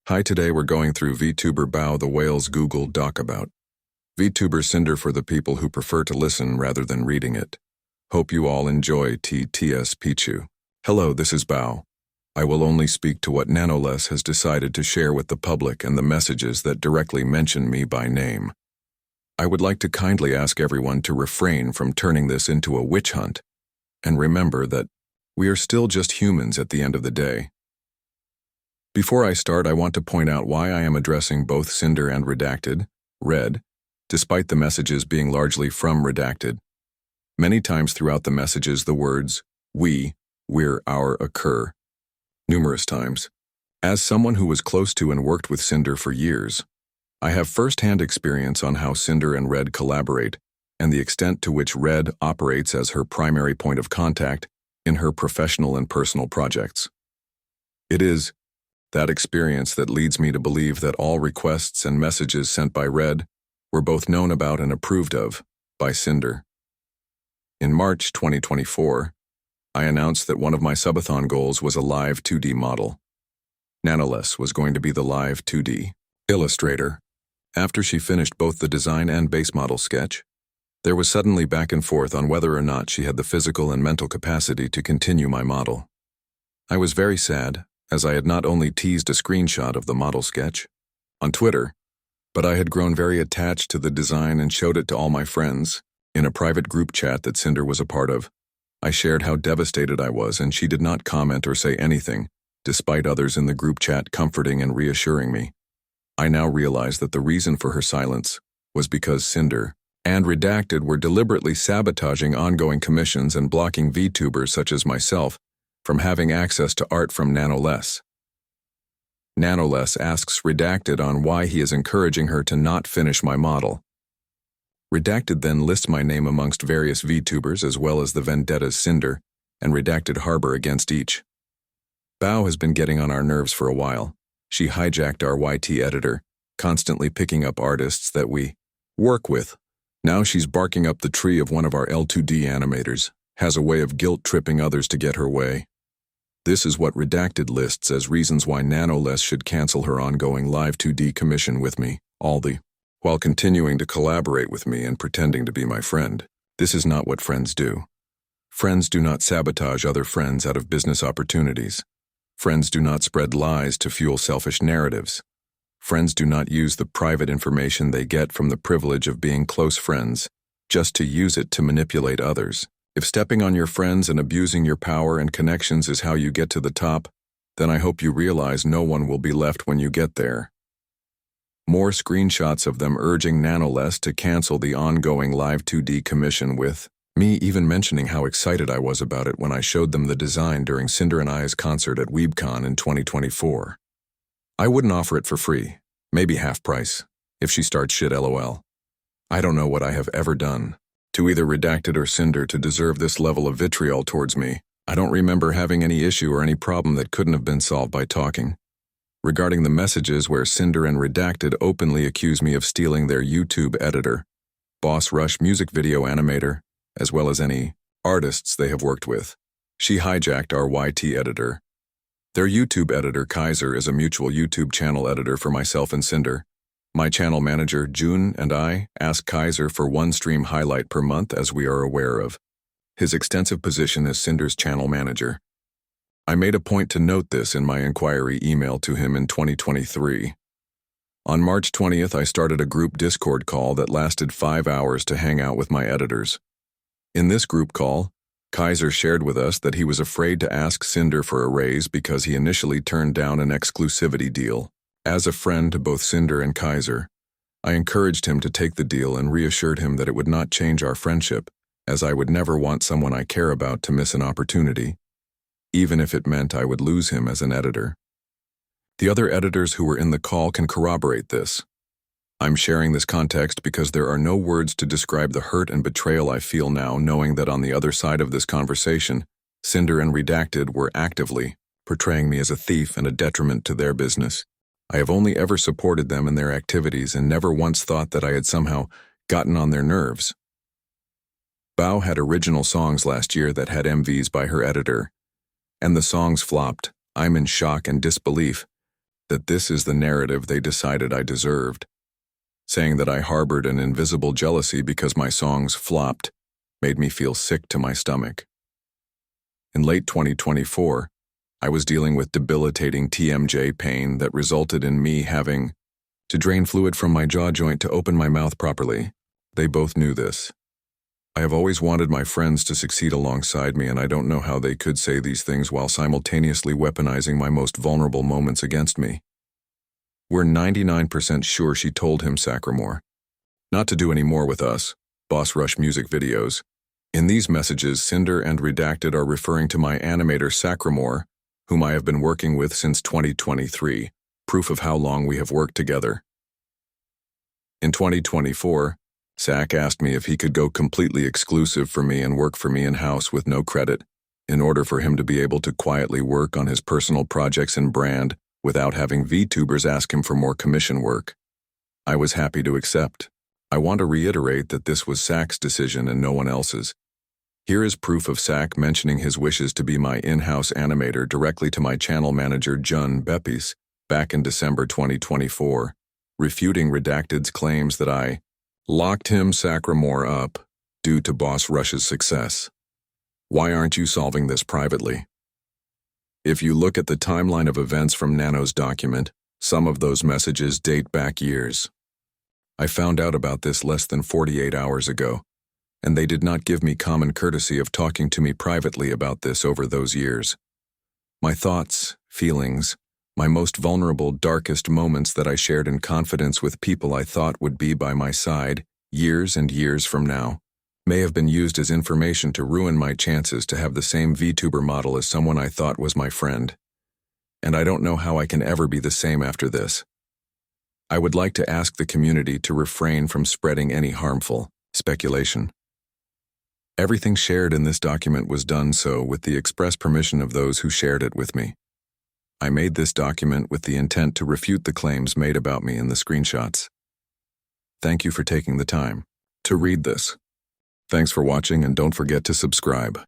Hi, today we're going through Vtuber Bao The Whale's Google Doc about Vtuber Sinder for the people who prefer to listen rather than reading it. Hope you all enjoy TTS Pichu. Hello, this is Bao. I will only speak to what Nanoless has decided to share with the public and the messages that directly mention me by name. I would like to kindly ask everyone to refrain from turning this into a witch hunt, and remember that we are still just humans at the end of the day. Before I start, I want to point out why I am addressing both Sinder and Redacted, Red, despite the messages being largely from Redacted. Many times throughout the messages the words we're, our occur. Numerous times. As someone who was close to and worked with Sinder for years, I have first-hand experience on how Sinder and Red collaborate and the extent to which Red operates as her primary point of contact in her professional and personal projects. It is that experience that leads me to believe that all requests and messages sent by Red were both known about and approved of by Sinder. In March 2024, I announced that one of my subathon goals was a live 2D model. Nanoless was going to be the live 2D illustrator. After she finished both the design and base model sketch, there was suddenly back and forth on whether or not she had the physical and mental capacity to continue my model. I was very sad, as I had not only teased a screenshot of the model sketch on Twitter, but I had grown very attached to the design and showed it to all my friends in a private group chat that Sinder was a part of. I shared how devastated I was, and she did not comment or say anything, despite others in the group chat comforting and reassuring me. I now realize that the reason for her silence was because Sinder and Redacted were deliberately sabotaging ongoing commissions and blocking VTubers such as myself from having access to art from Nanoless. Nanoless asks Redacted on why he is encouraging her to not finish my model. Redacted then lists my name amongst various VTubers as well as the vendettas Sinder and Redacted harbor against each. Bao has been getting on our nerves for a while. She hijacked our YT editor, constantly picking up artists that we work with. Now she's barking up the tree of one of our L2D animators, has a way of guilt-tripping others to get her way. This is what Redacted lists as reasons why Nanoless should cancel her ongoing live 2D commission with me, while continuing to collaborate with me and pretending to be my friend. This is not what friends do. Friends do not sabotage other friends out of business opportunities. Friends do not spread lies to fuel selfish narratives. Friends do not use the private information they get from the privilege of being close friends just to use it to manipulate others. If stepping on your friends and abusing your power and connections is how you get to the top, then I hope you realize no one will be left when you get there. More screenshots of them urging Nanoless to cancel the ongoing live 2D commission, with me even mentioning how excited I was about it when I showed them the design during Sinder and I's concert at WeebCon in 2024. I wouldn't offer it for free, maybe half price, if she starts shit LOL. I don't know what I have ever done to either Redacted or Sinder to deserve this level of vitriol towards me. I don't remember having any issue or any problem that couldn't have been solved by talking. Regarding the messages where Sinder and Redacted openly accuse me of stealing their YouTube editor, Boss Rush music video animator, as well as any artists they have worked with, she hijacked our YT editor. Their YouTube editor, Kaiser, is a mutual YouTube channel editor for myself and Sinder. My channel manager, June, and I ask Kaiser for one stream highlight per month, as we are aware of his extensive position as Sinder's channel manager. I made a point to note this in my inquiry email to him in 2023. On March 20th, I started a group Discord call that lasted 5 hours to hang out with my editors. In this group call, Kaiser shared with us that he was afraid to ask Sinder for a raise because he initially turned down an exclusivity deal. As a friend to both Sinder and Kaiser, I encouraged him to take the deal and reassured him that it would not change our friendship, as I would never want someone I care about to miss an opportunity, even if it meant I would lose him as an editor. The other editors who were in the call can corroborate this. I'm sharing this context because there are no words to describe the hurt and betrayal I feel now, knowing that on the other side of this conversation, Sinder and Redacted were actively portraying me as a thief and a detriment to their business. I have only ever supported them in their activities and never once thought that I had somehow gotten on their nerves. Bao had original songs last year that had MVs by her editor, and the songs flopped. I'm in shock and disbelief. that this is the narrative they decided I deserved, saying that I harbored an invisible jealousy because my songs flopped made me feel sick to my stomach. In late 2024, I was dealing with debilitating TMJ pain that resulted in me having to drain fluid from my jaw joint to open my mouth properly. They both knew this. I have always wanted my friends to succeed alongside me, and I don't know how they could say these things while simultaneously weaponizing my most vulnerable moments against me. We're 99% sure she told him, Sackramore, not to do any more with us, Boss Rush music videos. In these messages, Cinder and Redacted are referring to my animator Sackramore, whom I have been working with since 2023, proof of how long we have worked together. In 2024, Sack asked me if he could go completely exclusive for me and work for me in-house with no credit, in order for him to be able to quietly work on his personal projects and brand without having VTubers ask him for more commission work. I was happy to accept. I want to reiterate that this was Sack's decision and no one else's. Here is proof of Sack mentioning his wishes to be my in-house animator directly to my channel manager Jun Beppis back in December 2024, refuting Redacted's claims that I locked him, Sackramore, up due to Boss Rush's success. Why aren't you solving this privately? If you look at the timeline of events from Nano's document, some of those messages date back years. I found out about this less than 48 hours ago, and they did not give me common courtesy of talking to me privately about this over those years. My thoughts, feelings, my most vulnerable, darkest moments that I shared in confidence with people I thought would be by my side, years and years from now, may have been used as information to ruin my chances to have the same VTuber model as someone I thought was my friend. And I don't know how I can ever be the same after this. I would like to ask the community to refrain from spreading any harmful speculation. Everything shared in this document was done so with the express permission of those who shared it with me. I made this document with the intent to refute the claims made about me in the screenshots. Thank you for taking the time to read this. Thanks for watching, and don't forget to subscribe.